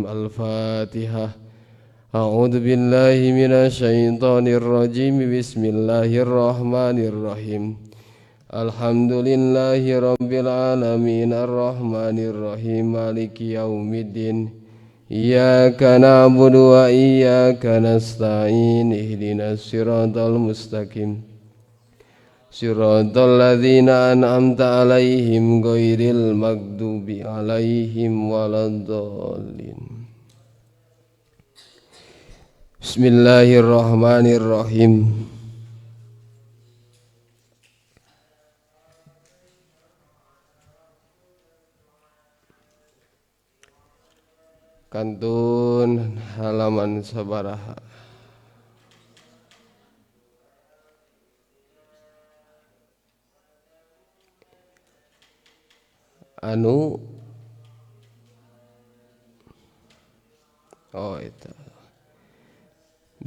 Al-Fatihah. A'udzu billahi minasyaitonir rajim. Bismillahirrahmanirrahim. Alhamdulillahi rabbil alamin arrahmanir rahim maliki yaumiddin. Iyyaka na'budu wa iyyaka nasta'in ihdinas siratal mustaqim siratal ladzina an'amta 'alaihim ghairil maghdubi 'alaihim waladdallin. Bismillahirrahmanirrahim. Kantun halaman sabaraha. Itu.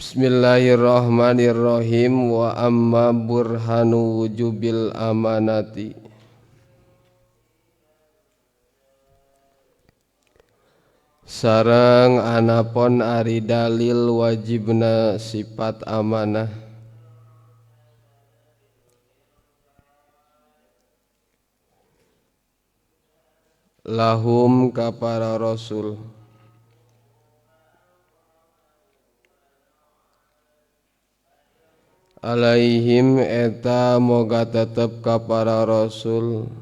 Bismillahirrahmanirrahim. Wa amma burhanu wujubil amanati. Sareng anapun ari dalil wajibna sifat amanah. Lahum ka para rasul. Alaihim eta moga tetep ka para rasul.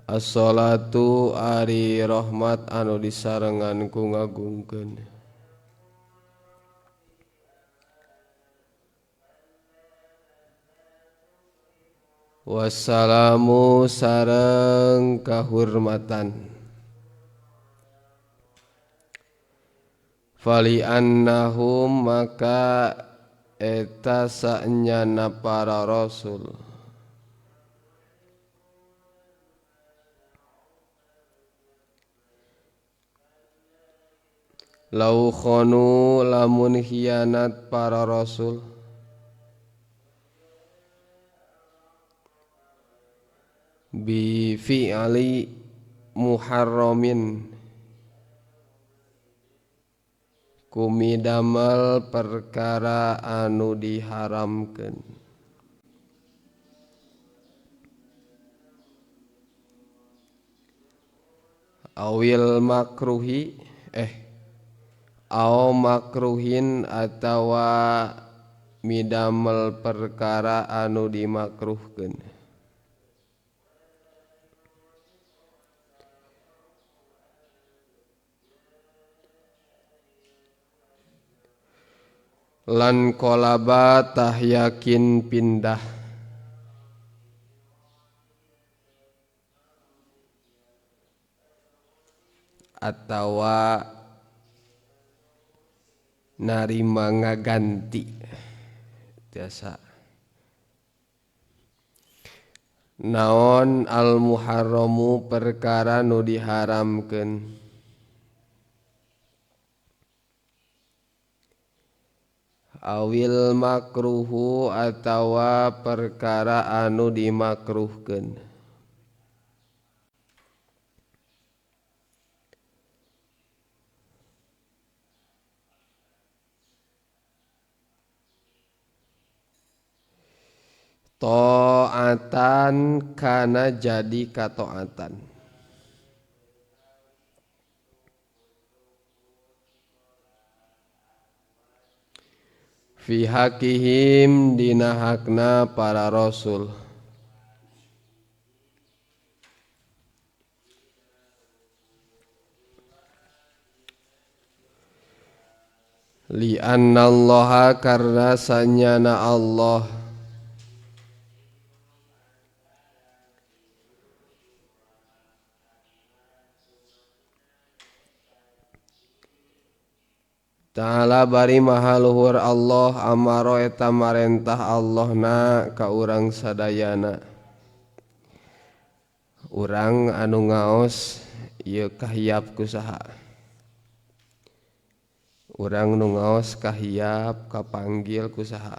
As-salatu ari rahmat anu disarengan ku ngagungkeun. Wassalamu sareng kahurmatan. Fali annahum maka eta saenyana para rasul. Lau khonu lamun khianat para rasul. Bi fi'ali muharramin kumidamal perkara anu diharamkeun. Awil makruhi au makruhin atawa midamel perkara anu dimakruhkeun. Lan kolaba tah yakin pindah. Atawa narima ngaganti biasa. Naon al muharramu perkara nu diharamkeun. Awil makruhu atawa perkara anu dimakruhkeun. Ta'atan kana jadi kataatan. Fi hakihim dina hakna para rasul. Li anna allaha karna sanyana Allah Ta'ala bari maha luhur Allah amaro eta marentah Allah na ka urang sadayana. Urang anu ngaos ieu kahiap ku saha? Urang nu ngaos kahiap kapanggil ku saha?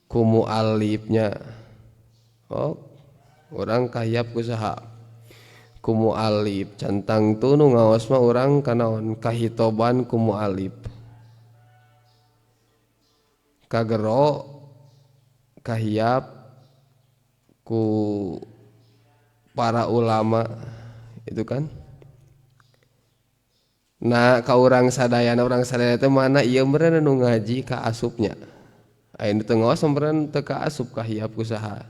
Ku muallifnya. Urang kahiap ku saha? ku mu'alif cantang tu nu ngaos mah urang kanaon kahitoban ku mu'alif kagero kahiap ku para ulama itu kan. Nah ka urang sadayana teh mana ieu meureun nu ngaji ka asupnya. Aya nu teu ngaos meureun teu ka asup kahiap ku saha?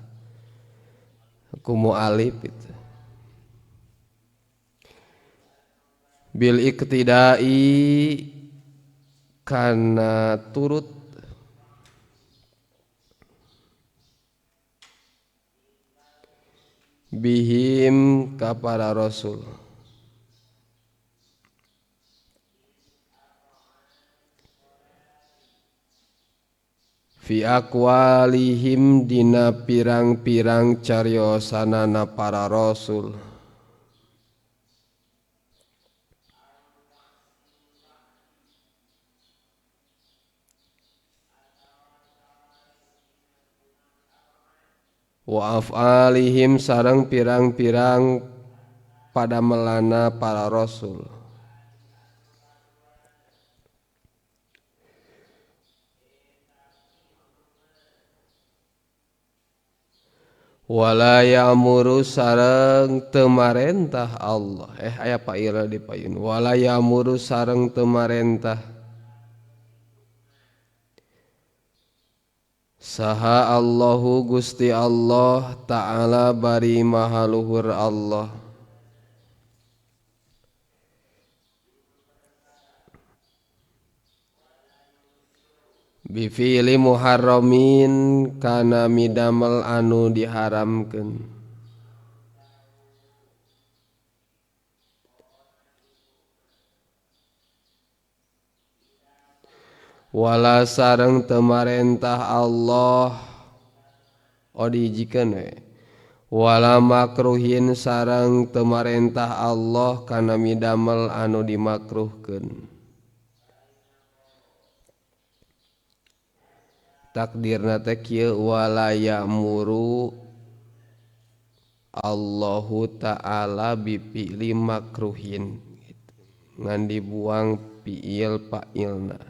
Ku mu'alif itu. Bil iktidai kana turut bihim ka para rasul. Fi aqwalihim dina pirang-pirang cariosanana para rasul. Wa af'alihim sareng pirang-pirang padamelana para rasul. Wala ya'muru sareng teu marentah Allah. Aya paira di payun. Wala ya'muru sareng teu marentah saha Allahu Gusti Allah Ta'ala bari maha luhur Allah. Bifi'li muharramin kana midamel anu diharamkeun. Wala sareng teu marentah Allah dijikeun we. Wala makruhin sareng teu marentah Allah kana midamel anu dimakruhkeun. Takdirna teh kieu wala ya'muru Allahu Ta'ala bifi'li makruhin ngan dibuang fi'il fa'ilna.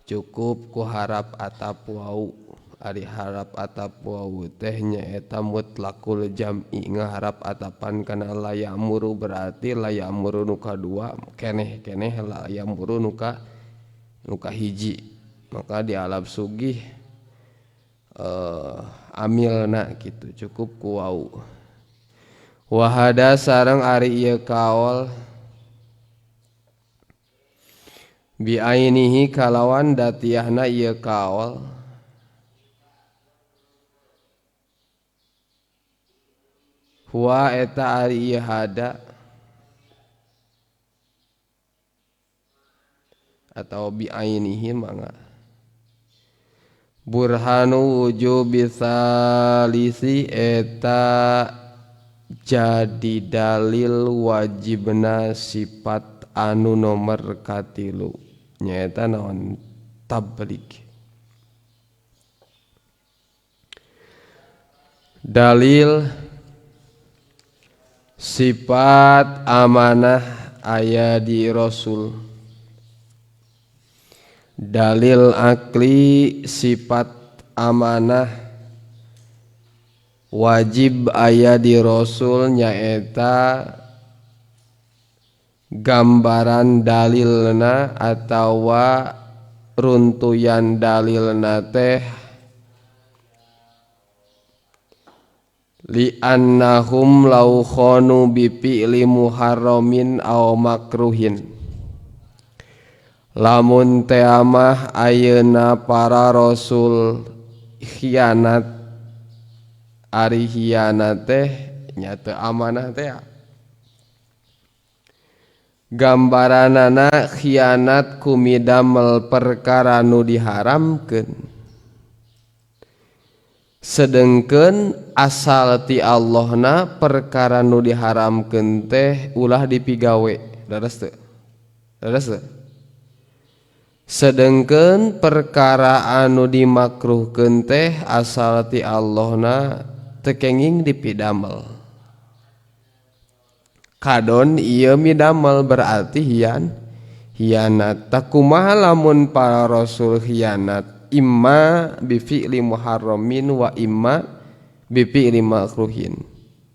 Cukup ku harap atap wau. Ari harap atap wau teh nyaeta mutlaqul jam'i ngaharap atapan kana la ya'muru berarti la ya'muru nu kadua keneh-keneh la ya'muru nu ka hiji. Maka di alab sugih amilna gitu cukup ku wau. Wahada sareng ari ieu kaol bi ainihi kalawan datiahna ieu kaol huwa eta ari ieu hada atau bi ainihi mangga burhanu wujubi salisi eta jadi dalil wajibna sifat anu nomor katilu nyaeta naon tabligh. Dalil sifat amanah aya di Rasul. Dalil akli sifat amanah wajib aya di Rasul nyaeta gambaran dalilna atawa runtuyan dalilna teh li annahum law khanu bi fi'li muharramin aw makruhin. Lamun teh amah ayeuna para rasul khianat ari khianat teh nya teu amanah teh gambaranana khianat kumidamel perkara nu diharamkeun sedengkeun asal ti Allahna perkara nu diharamkeun teh ulah dipigawe. Dados teu? Dados teu? Sedengkeun perkara anu dimakruhkeun teh asal ti Allahna teu kenging dipidamel. kadon ieu midamel berarti hianat. Takumaha lamun para rasul hianat, imma bi fi'li muharramin wa imma bi fi'li makruhin.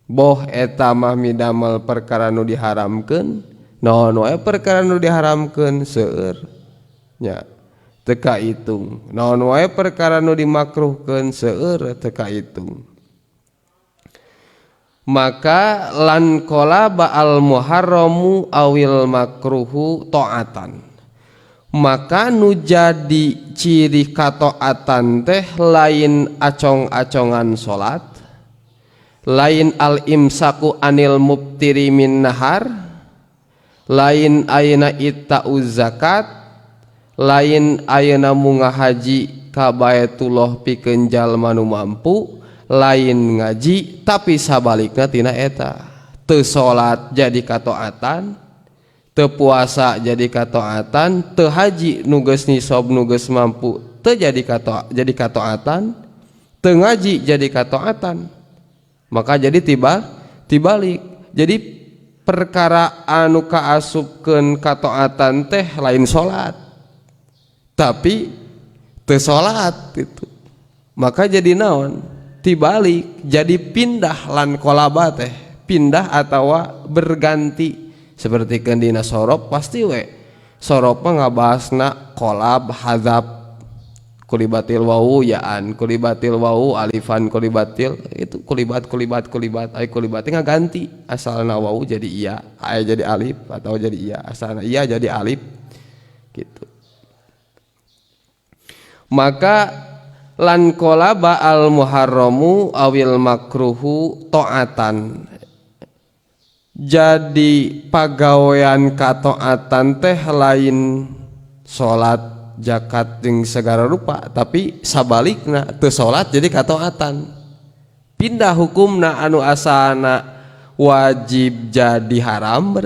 Boh eta mah midamel perkara nu diharamkeun, naon wae perkara nu diharamkeun seueur nya teu kahitung. Naon wae perkara nu dimakruhkeun seueur teu kahitung. Maka lan qalaba al muharramu awil makruhu taatan, maka nu jadi ciri kataatan teh lain acong-acongan salat, lain al imsaku anil mubtiri min nahar, lain ayeuna itta'uz zakat, lain ayeuna munggah haji ka Baitullah pikeun jalma nu mampu, lain ngaji tapi sabalikna tina eta, teu salat jadi kataatan, teu puasa jadi kataatan, teu haji nu geus nisab nu geus mampu teu jadi kataatan, teu ngaji jadi kataatan. Maka jadi tibalik. Jadi perkara anu kaasupkeun kataatan teh lain salat tapi teu salat itu. Maka jadi naon? Tibalik, jadi pindah lan kolaba teh, pindah atawa berganti. Seperti kendina sorop pasti we sorop mah ngabahasna kolab hadzab kulibatil wawu yaan, kulibatil wawu alifan kulibatil, itu kulibat ay kulibatnya ngaganti asalna wawu jadi iya, ay jadi alif atau jadi iya, asalna iya jadi alif gitu. Maka lan qalaba al muharramu awil makruhu taatan, jadi pagawean kataatan teh lain salat zakat jeung segala rupa, tapi sabalikna teu salat jadi kataatan, pindah hukumna anu asalna wajib jadi haram,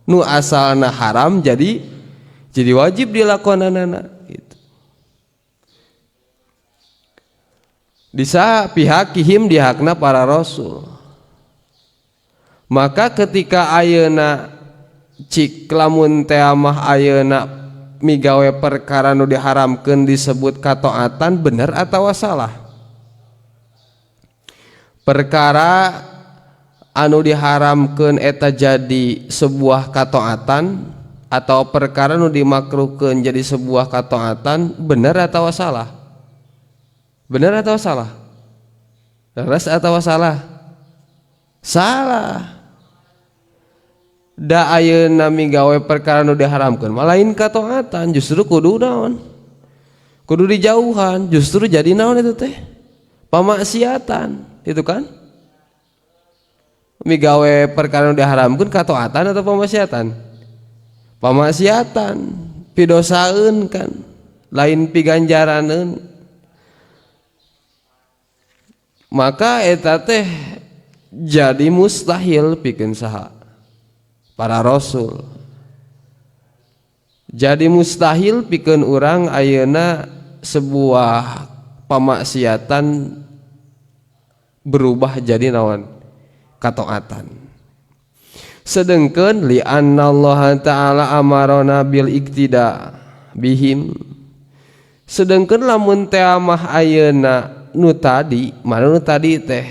nu asalna haram jadi wajib dilakonanana. Bisa pihak kihim dihakna para rasul. Maka ketika ayeuna cik lamun teh mah ayeuna migawe perkara nu diharamkeun disebut kataatan, bener atawa salah? Perkara anu diharamkeun eta jadi sebuah kataatan atau perkara nu dimakruhkeun jadi sebuah kataatan, bener atawa salah? Benar atau salah? Leres atau salah? Salah. Da ayeuna migawe perkara nu diharamkeun mah lain kataatan, justru kudu naon? Kudu dijauhan, justru jadi naon itu teh? Pamaksiatan, itu kan? Migawe perkara nu diharamkeun kataatan atau pamaksiatan? Pamaksiatan, pidosaeun kan, lain piganjaraneun. Maka eta teh jadi mustahil pikeun saha? Para rasul. Jadi mustahil pikeun urang ayeuna sebuah pamaksiatan berubah jadi naon? Kataatan. Sedengkeun li annallaha ta'ala amarona bil iktida bihim. Sedengkeun lamun teh mah ayeuna nu tadi, mana nu tadi teh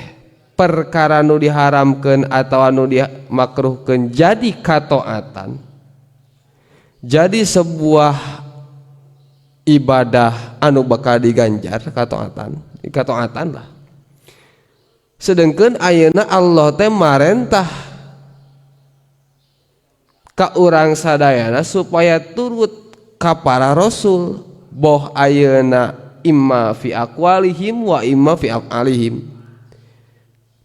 perkara nu diharamkeun atau anu dimakruhkeun jadi kataatan, jadi sebuah ibadah anu bakal diganjar kataatan lah. Sedengkeun ayeuna Allah teh marentah ka urang sadayana supaya turut ka para rasul, boh ayeuna imma fi aqwalihim wa imma fi af'alihim.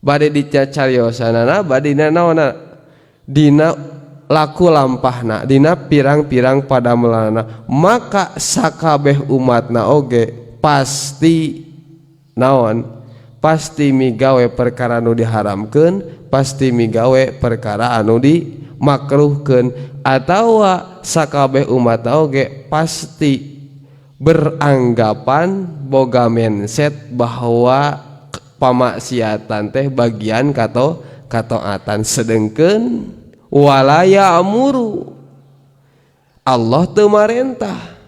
Bade dicacariyosanana badina naona dina laku lampahna, dina pirang-pirang padamelanna, maka sakabeh umatna oge pasti naon? Pasti migawe perkara anu diharamkeun, pasti migawe perkara anu dimakruhkeun, atawa sakabeh umatna oge pasti beranggapan boga mindset bahwa pamaksiatan teh bagian kataatan. Sedengkeun wala ya'muru Allah teu marentah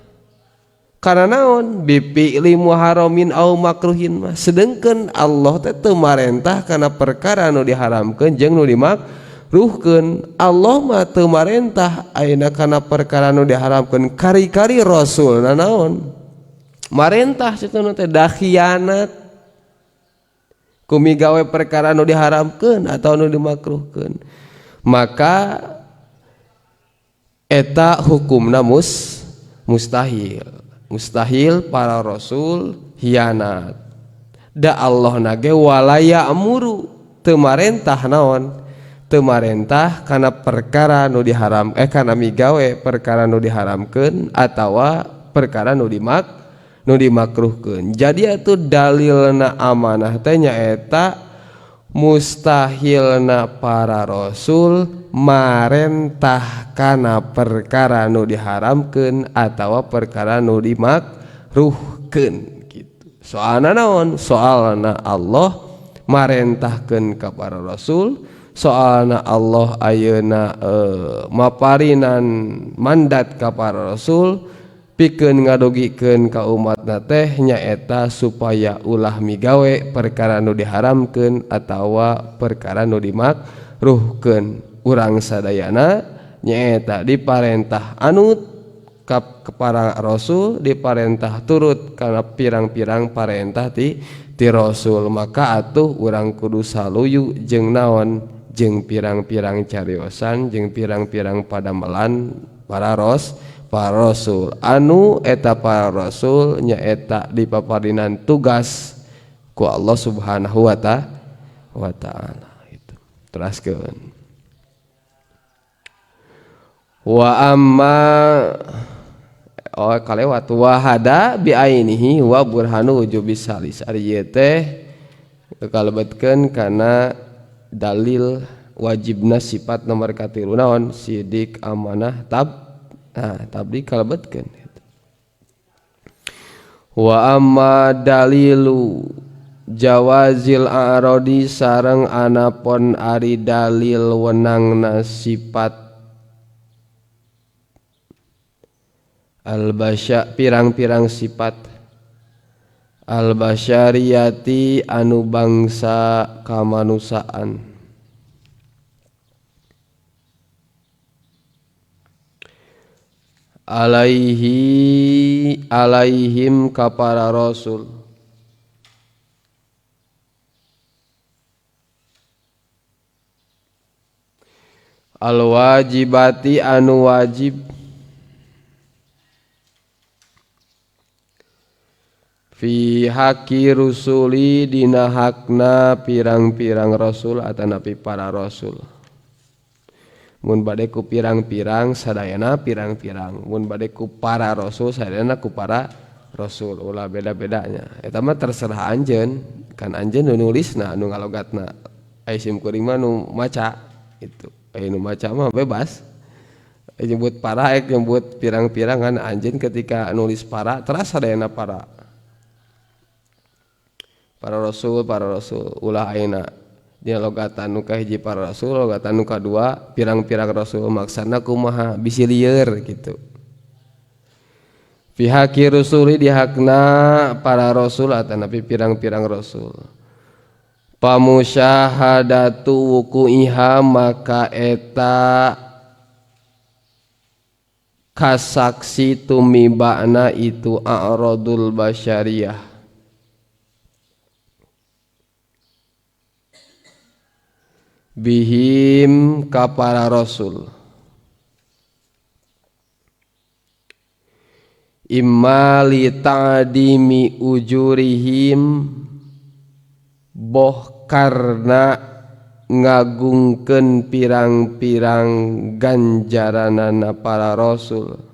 karena naon bifi'li muharamin au makruhin mah sedengkeun Allah teh teu marentah kana perkara nu diharamkeun jeung nu dimakruhkeun. Allah mah teu marentah ayeuna kana perkara nu diharamkeun kari-kari rasulna naon marentah satuna teh da khianat ku migawe perkara nu diharamkeun atau nu dimakruhkeun maka eta hukumna mustahil para rasul hianat da Allah nage walaya amuru teu marentah naon teu marentah kana perkara nu diharam kana migawe perkara nu diharamkeun atawa perkara nu dimakruhkeun. Jadi atuh dalilna amanah teh nyaeta mustahilna para rasul marentah kana perkara nu diharamkeun atawa perkara nu dimakruhkeun gitu. Soalna naon? Soalna Allah marentahkeun ka para rasul, soalna Allah ayeuna maparinan mandat ka para rasul pikeun ngadogikeun ka umatna teh nyaeta supaya ulah migawe perkara nu diharamkeun atawa perkara nu dimakruhkeun. Urang sadayana nyaeta diparentah anut ka para rasul, diparentah turut kana pirang-pirang parentah ti rasul. Maka atuh urang kudu saluyu jeung naon jeung pirang-pirang cariosan jeung pirang-pirang padamelan para rasul anu eta para rasul nyaeta dipaparinan tugas ku Allah Subhanahu wa ta'ala. Itu teraskeun wa amma kalewat wahada bi ainihi wa burhanu wujubi salis ari teh kalebetkeun kana dalil wajibna sifat nomor katilu naon sidik amanah tablik kalebetkeun wa amma dalilu jawazil a'radi sareng anapun ari dalil wenangna sifat al-basya pirang-pirang sifat al-basyariyati anu bangsa kamanusaan alaihim ka para rasul al-wajibati anu wajib fi haqi rusuli dina hakna pirang-pirang rasul atanapi para rasul. Mun bade ku pirang-pirang sadayana pirang-pirang, mun bade ku para rasul sadayana ku para rasul. Ulah beda-bedanya eta mah terserah anjeun, kan anjeun nu nulisna nu ngalogatna ai sim kuring mah nu maca itu. Ai nu maca mah bebas nyebut para nyebut pirang-pirang kan anjeun ketika nulis para terasa sadayana para rasul ulah ayeuna dina logatan nu kahiji para rasul logatan nu kadua pirang-pirang rasul maksana kumaha bisi lieur gitu. Fi haqi rusuli di hakna para rasul atanapi pirang-pirang rasul pamusyahadatu wuku'iha maka eta kasaksi tumibana itu a'radul basyariyah bihim ka para rasul imma li ta'dimi ujurihim boh karna ngagungkeun pirang-pirang ganjaranana para rasul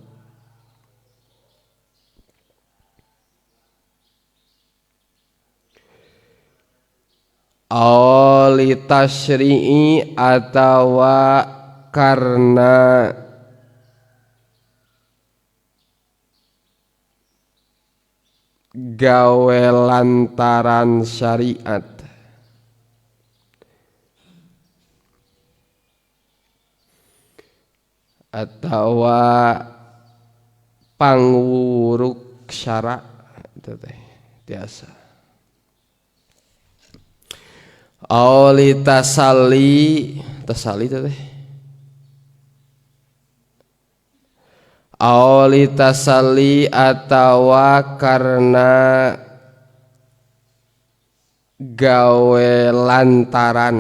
awli tasyri'i atawa karena gawe lantaran syariat atawa pangwuruk syara itu teh tiasa. Auli tasalli itu teh auli tasalli atawa karena gawe lantaran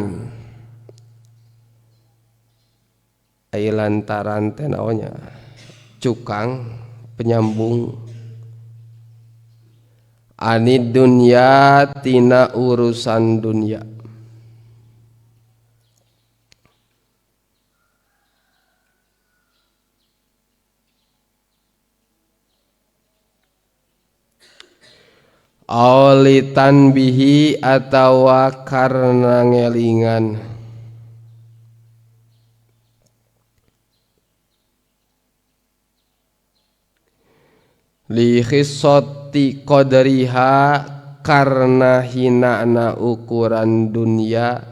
ai lantaran teh naonnya cukang penyambung anid dunya tina urusan dunya. Aulitan bihi atawa karena ngelingan li khissati qadriha karena hinana ukuran dunia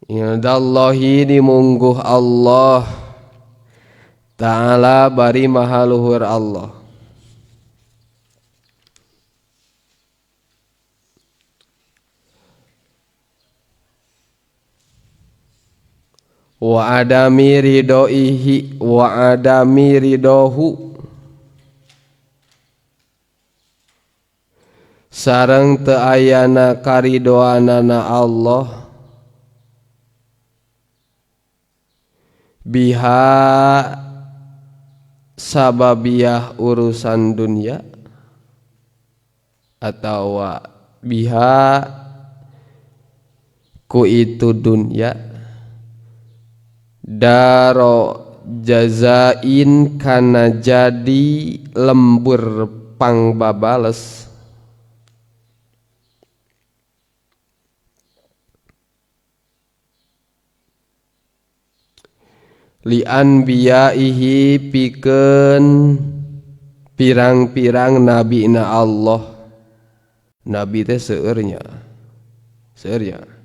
indallahi dimungguh Allah ta'ala bari mahaluhur Allah. Wa adami ridhoihi wa adami ridhohu sareng teu ayana karidoanana Allah biha sababiyah urusan dunia atau biha ku itu dunia daro jazain kana jadi lembur pangbabales li anbiyaihi pikeun pirang-pirang nabina Allah. Nabi teh seueurnya 1240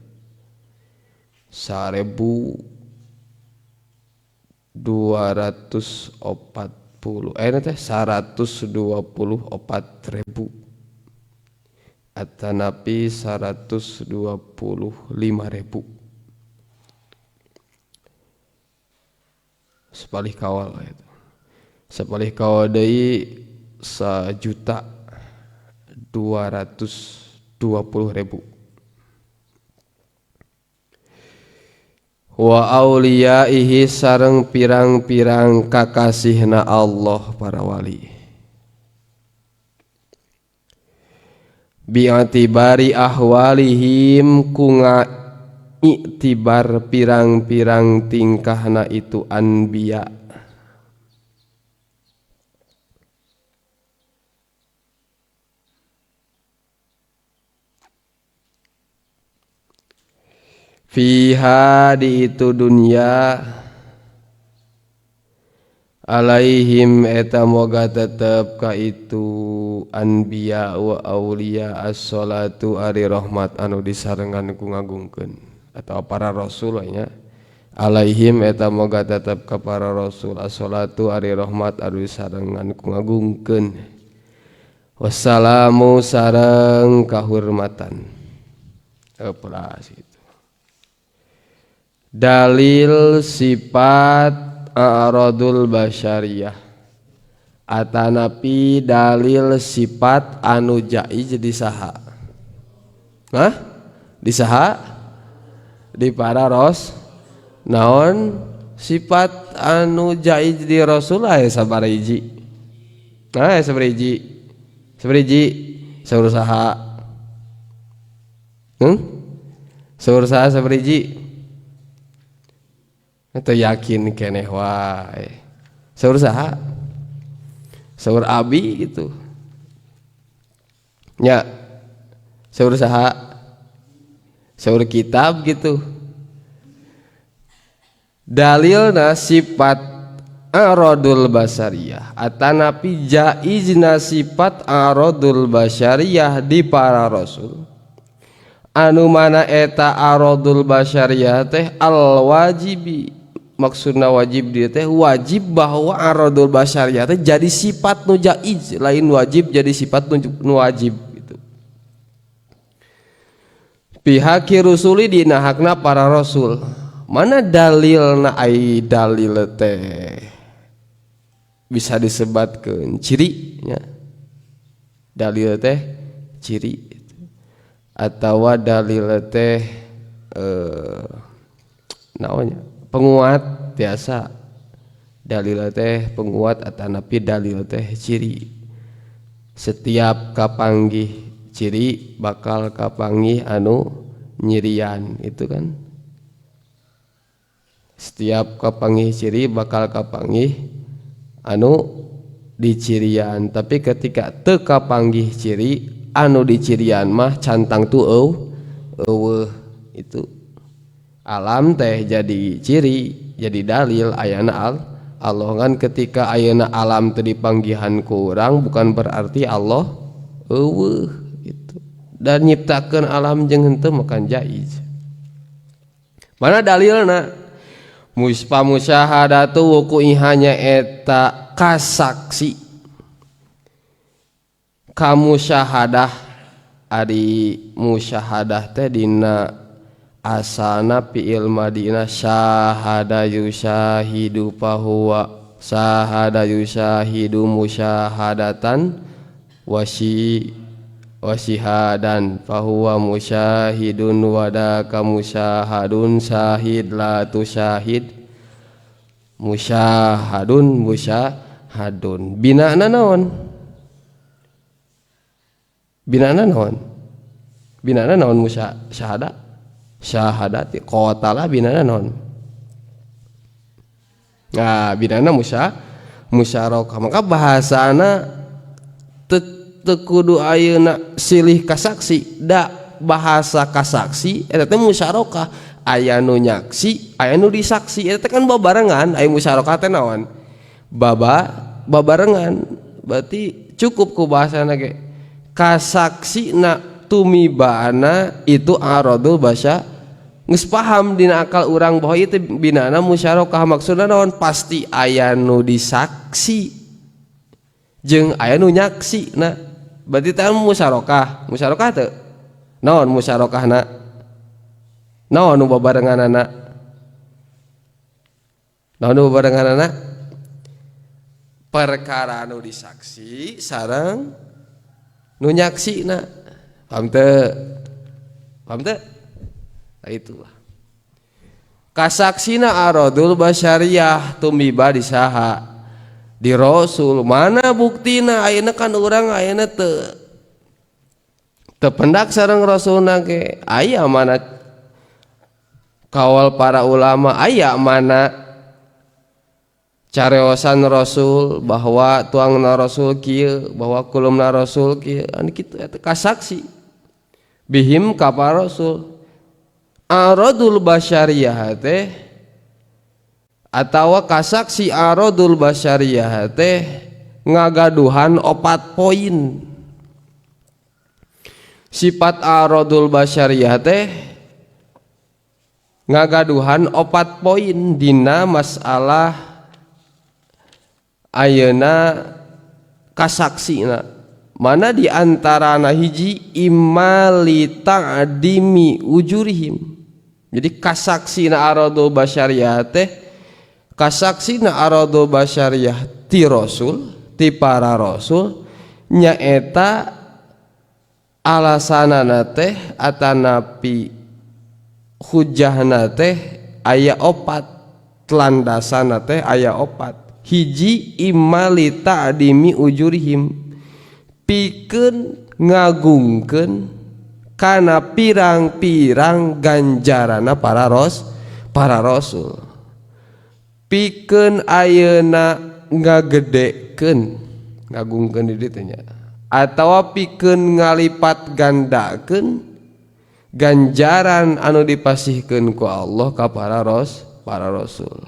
teh 124.000 atanapi 125.000 sepalih kawal itu. Sepalih kawal deui 1.220.000. Wa auliyaihi sareng pirang-pirang kakasihna Allah para wali. Bi'atibari ahwalihim kunga iktibar pirang-pirang tingkahna itu anbiya fiha di itu dunya alaihim eta moga tetep ka itu anbiya wa auliya as-salatu ari rahmat anu disarengan ku ngagungkeun atau para rasul nya alaihim eta moga tetep ka para rasul as-salatu ari rahmat anu disarengan ku ngagungkeun wassalamu sareng kahormatan eulas itu dalil sifat a'radul basyariyah atanapi dalil sifat anu jaiz di saha di saha di para naon sifat anu jaiz di rasul aya sabariji saur saha saur saha sabariji eta yakin keneh wae saur saha saur abi gitu nya saur saha saur kitab gitu. Dalilna sifat aradul basariyah atanapi jaizna sifat aradul basariyah di para rasul anu mana eta aradul basyariyah teh al wajibi, maksudna wajib dia teh wajib bahwa aradul basyariyah teh jadi sifat nu jaiz, lain wajib jadi sifat nu wajib gitu. Pihaki rusuli dina hakna para rasul, mana dalilna ai dalil teh bisa disebatkeun ciri nya, dalil teh ciri atawa dalil teh naonnya penguat biasa, dalil teh penguat atanapi dalil teh ciri. Setiap kapanggih ciri bakal kapanggih anu nyirian itu kan, setiap kapanggih ciri bakal kapanggih anu dicirian. Tapi ketika teu kapanggih ciri anu dicirian mah cantang tu eueuh itu. Alam teh jadi ciri, jadi dalil ayana Allah kan. Ketika ayana alam teu dipanggihan ku urang bukan berarti Allah eueuh gitu. Dan nyiptakeun alam jeung henteu makan jaiz. Mana dalilna? Pamusyahadatu wuku'ihanya eta kasaksi. Kamu syahadah ari musyahadah teh dina asana fi'il madina syahada yusyahidu fahuwa syahada yusyahidu musyahadatan wasihadan fahuwa musyahidun wadaka musyahadun syahid la tusyahid musyahadun musyahadun. Binana naon? Binana naon musyahada syahadati qatala binana naon. Nah binana musyarakah, maka bahasana teu kudu ayeuna silih kasaksi, da bahasa kasaksi eta teh musyarakah, aya nu nyaksi aya nu disaksi, eta kan babarengan. Aya musyarakah teh naon? Babarengan, berarti cukup ku bahasana ge kasaksina tumibana itu aradul basya. Geus paham dina akal urang bahwa ieu teh binana musyarakah, maksudna naon? Pasti aya nu disaksi jeung aya nu nyaksi. Nah berarti teh musyarakah teu naon musyarakahna? Naon nu babarenganana? Naon nu babarenganana? Perkara nu disaksi sareng nu nyaksina. Paham teu? Nah itulah kasaksina aradul basyariyah tumiba di saha? Di rasul. Mana buktina? Ayeuna kan urang ayeuna teu pendak sareng rasulna ge. Aya mana kawal para ulama, aya mana careosan rasul bahwa tuangna rasul kieu, bahwa kulumna rasul kieu, anu kitu eta kasaksi bihim ka para rasul. Aradul basyariyah teh atawa kasaksi aradul basyariyah teh ngagaduhan 4 poin. Sifat aradul basyariyah teh ngagaduhan 4 poin dina masalah ayeuna kasaksina. Mana di antarana hiji imali ta'dimi ujurihim. Jadi kasaksina aradul basyariyah teh kasaksina aradul basyariyah ti rasul, ti para rasul nyaeta alasanana teh atanapi hujjahna teh aya 4, landasana teh aya 4. Hiji imali ta'dimi ujurihim, pikeun ngagungkeun kana pirang-pirang ganjarana para rasul. Pikeun ayeuna ngagedekeun, ngagungkeun di ditu nya, atawa pikeun ngalipat gandakeun ganjaran anu dipasihkeun ku Allah ka para rasul.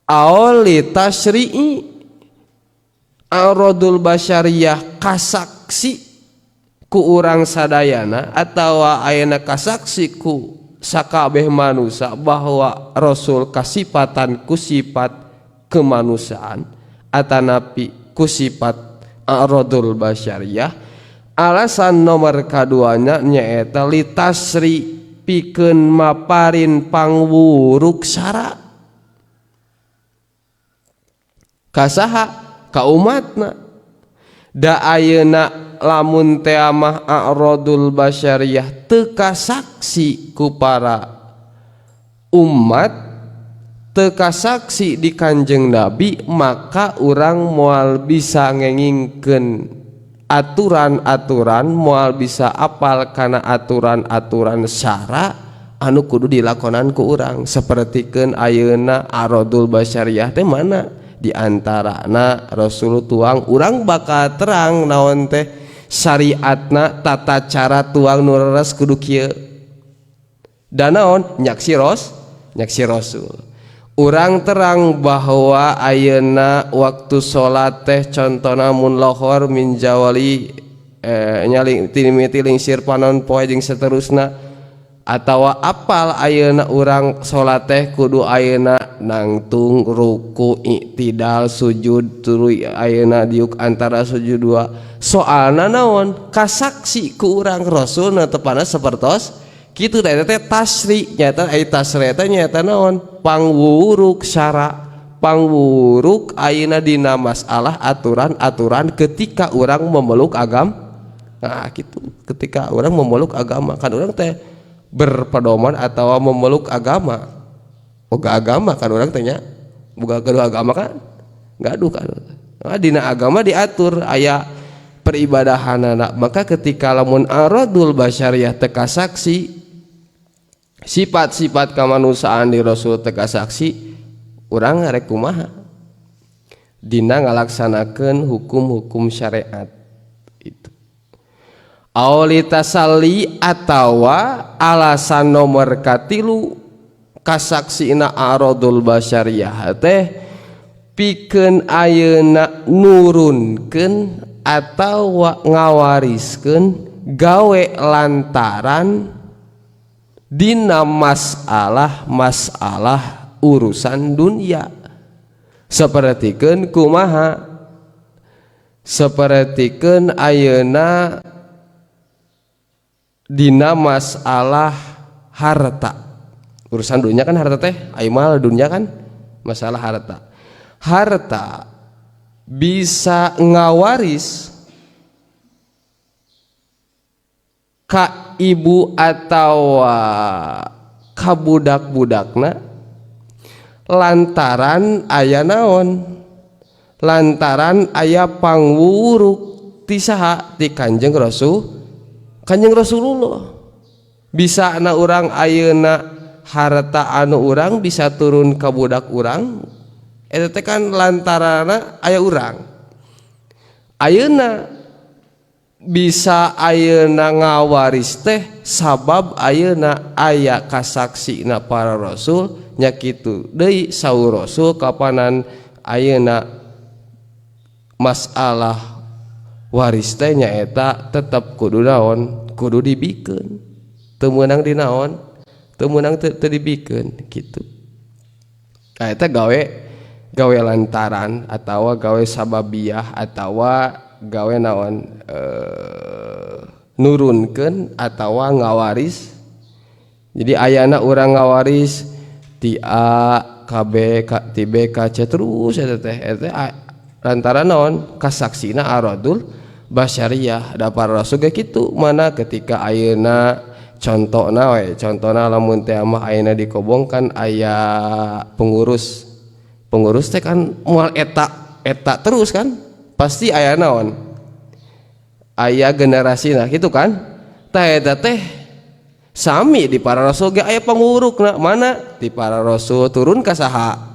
Aoli tasyri'i aradul basyariyah kasaksi ku urang sadayana atawa ayeuna kasaksi ku sakabeh manusia bahwa Rasul kasipatan ku sifat kemanusiaan atanapi ku sifat aradul basyariyah. Alasan nomor kaduanya nyaeta litasri pikeun maparin pangwuruk syara kasaha ka umatna. Da ayeuna lamun teh mah aradul basyariyah teu kasaksi ku para umat, teu kasaksi di Kanjeng Nabi, maka urang moal bisa ngengingkeun aturan-aturan, moal bisa apal kana aturan-aturan syara anu kudu dilakonan ku urang. Sapertikeun ayeuna aradul basyariyah teh mana di antarana Rasul tuang urang bakal terang naon teh syariatna, tata cara tuang nu leres kudu kieu. Da naon nyaksi Rasul. Urang terang bahwa ayeuna waktu salat teh contona mun lohor min jawali nyaling timiti lingsir panon poe jeung saterusna, atawa apal ayeuna urang salat teh kudu ayeuna nangtung ruku i'tidal sujud tuluy ayeuna diuk antara sujud dua. Soalna naon kasaksi ku urang Rasulna tepana sapertos kitu teh tasri nyata ai tasri teh nyata naon pangwuruk syara, pangwuruk ayeuna dina masalah aturan-aturan ketika urang memeluk agama. Nah kitu ketika urang memeluk agama kan urang teh berpedoman atau memeluk agama, boga agama kan orang tanya, boga kedua agama kan, gaduh kan. Nah, dina agama diatur aya peribadahanana, maka ketika lamun aradul basyariyah teka saksi sifat-sifat kemanusiaan di Rasul teka saksi, urang ngarek kumaha dina ngalaksanakeun hukum-hukum syariat itu. Auli tasalli atawa alasan nomor katilu kasaksina aradul basyariyah teh pikeun ayeuna nurunkeun atawa ngawariskeun gawe lantaran dina masalah urusan dunia. Sapertikeun kumaha? Sapertikeun ayeuna dina masalah harta, urusan dunia kan harta teh aimal dunia kan masalah harta bisa ngawaris ka ibu atau ka budak-budakna lantaran aya naon, lantaran aya pangwuruk ti saha ti Kanjeng Rasulullah. Bisa na urang ayeuna harta anu urang bisa turun ka budak urang eta teh kan lantarana aya urang. Ayeuna bisa ayeuna ngawaris teh sabab ayeuna aya kasaksina para rasul nya kitu deui saur Rasul kapanan ayeuna masalah waris teh nyaeta tetep kudu naon, kudu dibikeun, teu meunang dinaon, teu meunang teu dibikeun kitu. Eta gawe lantaran atawa gawe sababiyah atawa gawe naon nurunkeun atawa ngawaris. Jadi ayana urang ngawaris ti A ka B ti B ka C terus eta teh lantaran naon kasaksina aradul basyariyah. Da para rasul ge kitu mana ketika ayeuna contohna lamun teh mah ayeuna di Kobong kan aya pengurus teh kan moal eta terus kan pasti aya naon aya generasina gitu kan. Tah eta teh sami di para rasul ge aya pangurukna mana di para rasul turun ka saha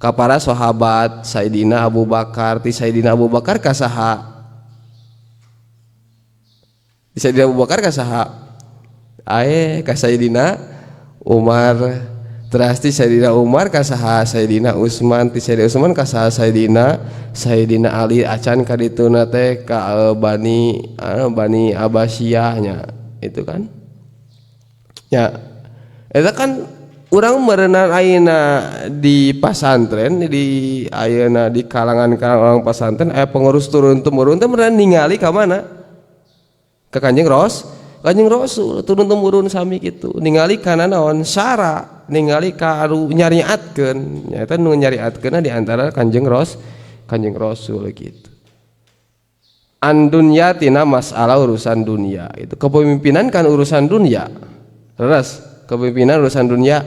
ka para sahabat Sayyidina Abu Bakar, ti Sayyidina Abu Bakar ka saha di Sayyidina Abu Bakar ka saha ae ka Sayyidina Umar, Teras ti Sayyidina Umar ka saha Sayyidina Utsman, ti Sayyidina Utsman ka saha Sayyidina Ali, acan ka dituna teh ka Bani Abbasiyah nya itu kan. Ya eta kan urang meureunna ayeuna di pasantren di ayeuna di kalangan orang pasantren aya pengurus turun temurun teh meureun ningali ka mana? Ka Kanjeng Rasul turun temurun sami kitu. Ningali kana naon? Syara, ningali ka anu nyariatkeun. Nyaeta nu nyariatkeunna di antara Kanjeng Rasul gitu. An dunya tina masalah urusan dunia. Itu kepemimpinan kan urusan dunia. Terus kepemimpinan urusan dunia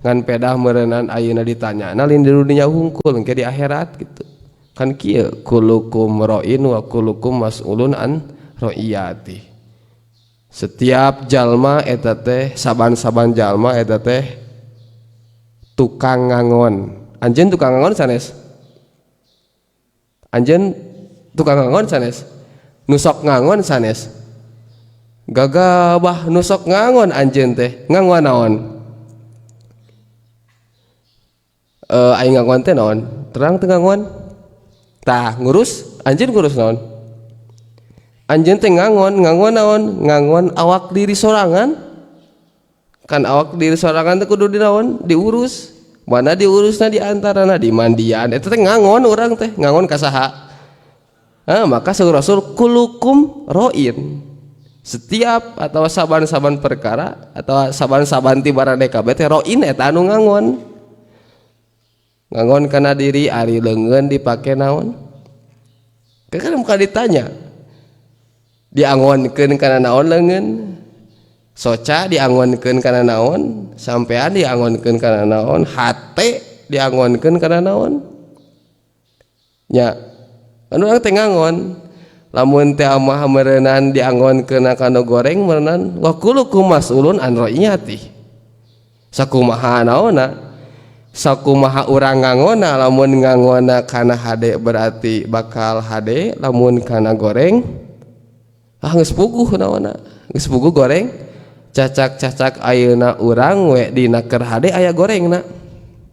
ngan pedah meureunan ayeuna ditanyana lain di dunia hungkul engke di akhirat gitu. Kan kieu kulukum ra'in wa kulukum mas'ulun an ra'iyati. Setiap jalma eta teh saban-saban jalma eta teh tukang ngangon. Anjeun tukang ngangon sanes? Anjeun tukang ngangon sanes? Nusok ngangon sanes? Gagabah nusok ngangon anjeun teh. Ngangon naon? Aing ngangon teh naon? Terang teu ngangon? Tah ngurus, anjeun ngurus naon? Anjeun teh ngangon naon? Ngangon awak diri sorangan. Kan awak diri sorangan teh kudu dinaon? Diurus. Mana diurusna di antarana di mandian. Eta teh ngangon urang teh, ngangon ka saha? Maka saur Rasul kulukum ra'in. Setiap atau saban-saban perkara atau saban-saban ti barane kabeh teh ra'in eta anu ngangon. Ngangon kana diri ari leungeun dipake naon? Kan muka ditanya. Diangonkeun kana naon leungeun? Soca diangonkeun kana naon? Sampean diangonkeun kana naon? Hate diangonkeun kana naon? Nya anu urang teh ngangon. Lamun teh amah meureunan diangonkeun kana goreng meureunan wa kulukum mas'ulun an ra'iyati. Sakumaha naonna? Sakumaha urang ngangonna, lamun ngangonna kana hade berarti bakal hade, lamun kana goreng geus puguh naonna, geus puguh goreng. Cacak-cacak ayeuna urang we dina keur hade aya gorengna.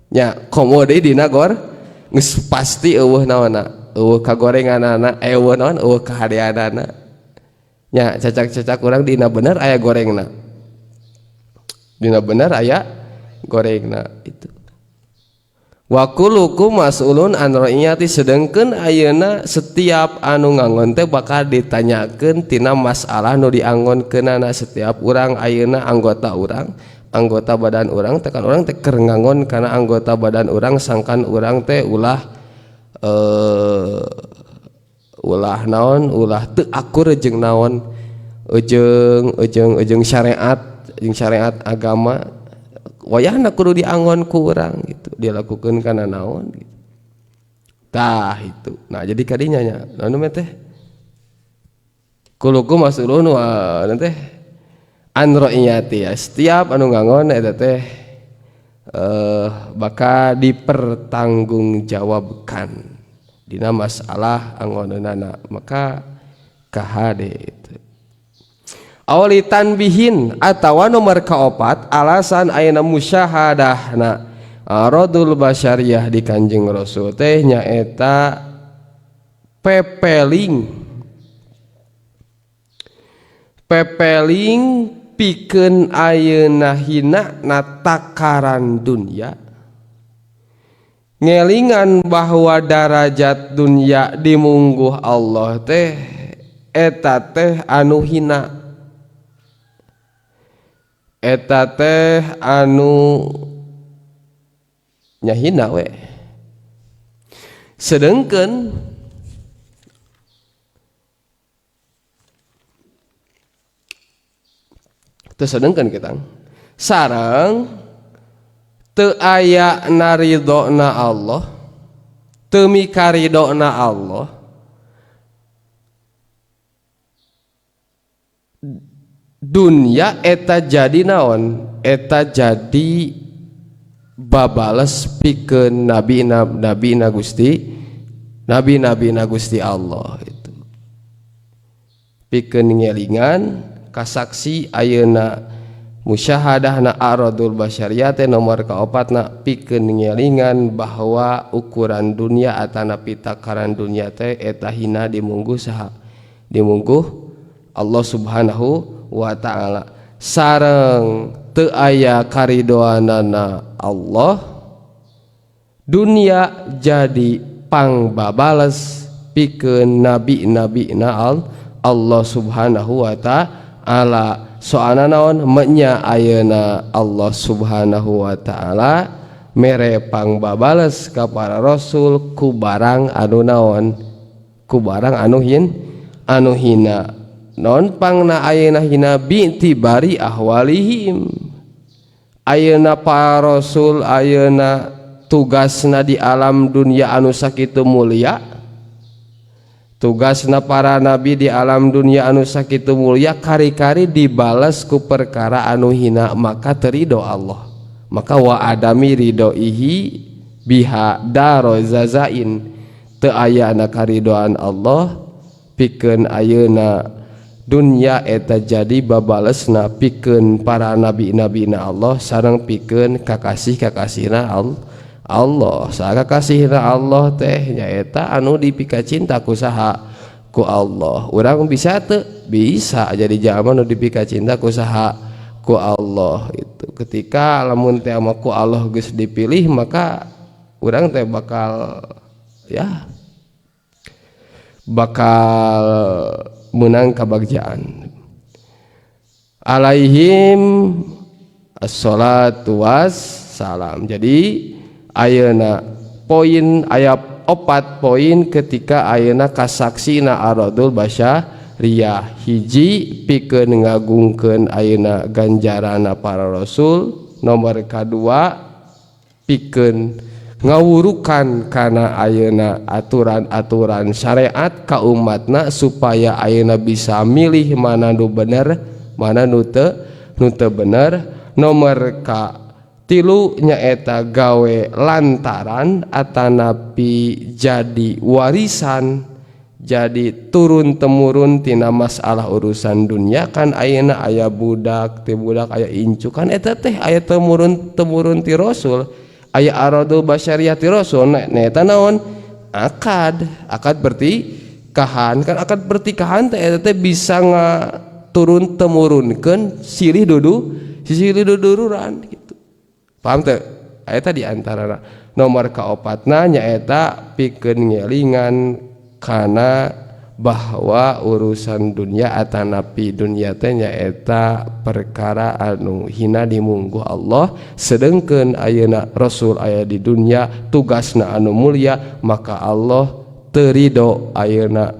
Nya komo deui dina geus pasti eueuh naonna, eueuh kagorenganana, eueuh naon, eueuh kahadeanana. Nya cacak-cacak urang dina bener aya gorengna. Dina bener aya gorengna itu. Wa kulukum mas'ulun an ra'iyati, sedengkeun ayeuna setiap anu ngangon teh bakal ditanyakeun tina masalah nu diangonkeunana. Setiap urang ayeuna anggota badan urang teh kan urang teh keur ngangon kana anggota badan urang sangkan urang teh ulah teu akur jeung naon jeung syariat agama. Wayahna kudu diangon ku urang gitu, dilakukeun kana naon gitu. Tah itu. Nah jadi kadinya nya anu mah teh kulukum mas'ulun wa teh an ra'iyati. Setiap anu ngangon eta teh bakal dipertanggungjawabkan dina masalah angoneunana. Maka kahade itu. Awalitan bihin atawa nomor kaopat alasan ayeuna musyahadahna radul basyariyah di Kanjeng Rasul teh nyaeta pepeling pikeun ayeuna hina na takaran dunya, ngelingan bahwa darajat dunya di mungguh Allah teh eta teh anu hina, eta teh anu nyahina we. Sedengkeun teu sedengkeun kita sareng teu aya naridona Allah, teu mikaridona Allah, dunya eta jadi naon? Eta jadi babales pikeun nabi-na Gusti Allah itu. Pikeun ngelingan kasaksi ayeuna musyahadahna aradul basyariyah nomor kaopatna pikeun ngelingan bahwa ukuran dunia atana pitakaran dunia teh eta hina dimungguh saha dimungguh Allah Subhanahu wa taala sareng teu aya karidoanana Allah dunia jadi pangbabales pikeun nabi-nabina Allah Subhanahu wa taala soalna naon menya ayeuna Allah Subhanahu wa taala mere pangbabales ka para rasul ku barang anu naon ku barang anu hina non pangna ayeuna hina bi tibari ahwalihim ayeuna para rasul ayeuna tugasna di alam dunia anu sakitu mulia tugasna para nabi di alam dunia anu sakitu mulia kari-kari dibalas ku perkara anu hina maka terido Allah maka wa adami ridhoihi biha daro zazain teu aya na karidoan Allah pikeun ayeuna dunia eta jadi babalesna pikeun para nabi-nabina Allah sareng pikeun kakasih-kakasihna Allah saha kasihna Allah teh nyaeta anu dipika cinta ku saha ku Allah urang bisa teu bisa jadi jalma nu dipika cinta ku saha ku Allah itu ketika lamun teh mah ku Allah geus dipilih maka urang teh bakal menang kabagjaan alaihim assalatu wassalam. Jadi ayeuna poin aya 4 poin ketika ayeuna kasaksina aradul basyariyah hiji pikeun ngagungkeun ayeuna ganjarana para rasul nomor kadua pikeun ngawurukan kana ayeuna aturan-aturan syariat ka umatna supaya ayeuna bisa milih mana nu bener mana nu teu bener nomor tilu nyaeta gawe lantaran atanapi jadi warisan jadi turun temurun tina masalah urusan dunia kan ayeuna aya budak ti budak aya incu kan eta teh aya temurun ti rasul aya aradul basyariyah ti rasul eta naon akad berarti kahan kan akad pertikahan teh eta teh bisa ngaturun temurunkeun silih dudururan gitu. Paham teu? Eta di antara nomor kaopatna nyaeta pikeun ngelingan kana bahwa urusan dunia atanapi dunia teh nyaeta perkara anu hina dimungguh Allah sedengkeun ayeuna rasul aya di dunia tugasna anu mulia maka Allah teu ridho ayeuna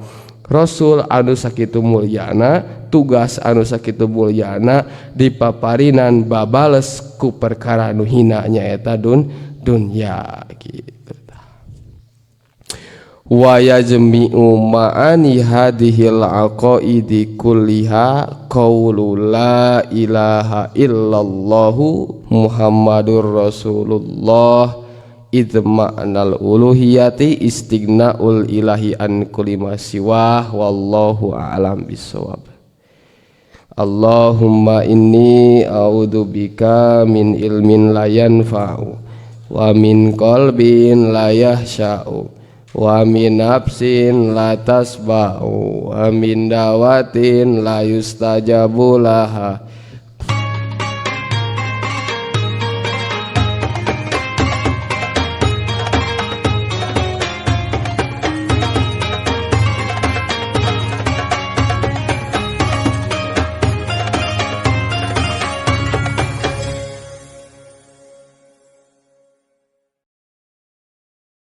rasul anu sakitu mulyana tugas anu sakitu mulyana dipaparinan babales ku perkara anu hina nyaeta dunya gitu. Wa yajmi'u ma'ani hadhil aqaidi kulliha qaulu la ilaha illallah muhammadur rasulullah idma'nal uluhiyati istighna'ul ilahi an kulli ma siwa wallahu a'lam bissawab. Allahumma inni a'udzubika min ilmin la yanfa'u wa min qalbin la yahsya'u wa min nafsin la tasba'u wa min dawatin la yustajabu laha